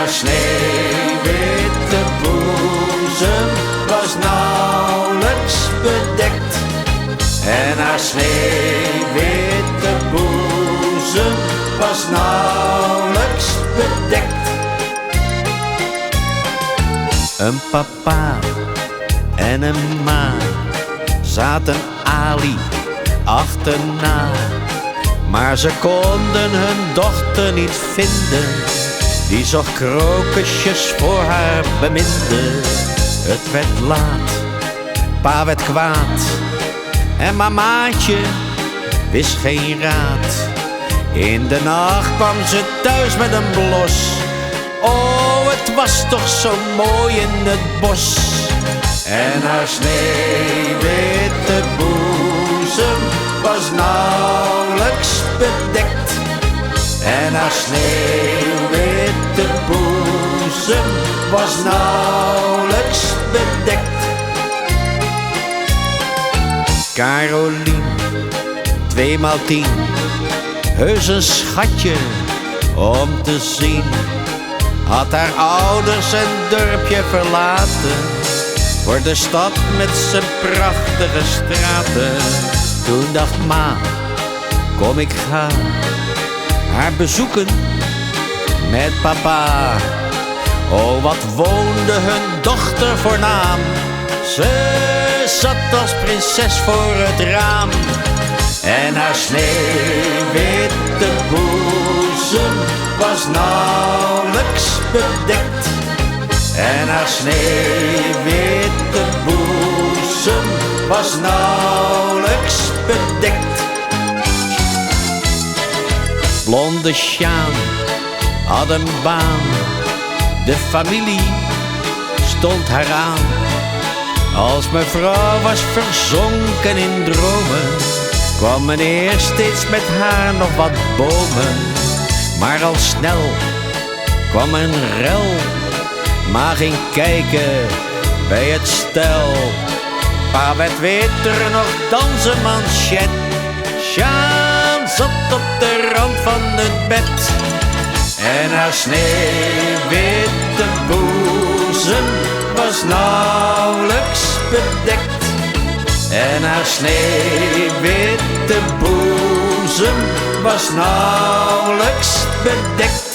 haar sneeuwwitte boezem was nauwelijks bedekt. En haar sneeuwwitte boezem was nauwelijks bedekt. Een papa en een ma zaten Ali achterna, maar ze konden hun dochter niet vinden. Die zocht krokusjes voor haar beminde. Het werd laat, pa werd kwaad en mamaatje wist geen raad. In de nacht kwam ze thuis met een blos. Oh, het was toch zo mooi in het bos. En haar sneeuwwitte boezem was nauwelijks bedekt. En haar sneeuwwitte boezem was nauwelijks bedekt. Carolien, 2x10, heus een schatje om te zien. Had haar ouders een dorpje verlaten voor de stad met zijn prachtige straten. Toen dacht ma, kom ik ga haar bezoeken met papa. Oh, wat woonde hun dochter voornaam. Ze zat als prinses voor het raam. En haar sneeuwwitte boezem was nauwelijks bedekt. En haar sneeuwwitte boezem was nauwelijks bedekt. Blonde Sjaan had een baan. De familie stond haar aan. Als mevrouw was verzonken in dromen, kwam meneer steeds met haar nog wat bomen. Maar al snel kwam een rel. Ma ging kijken bij het stel. Pa werd weer nog dansenmanchet. Sjaan zat op de rand van het bed. En haar sneeuwwitte boezem was nauwelijks bedekt. En haar sneeuwwitte boezem was nauwelijks bedekt.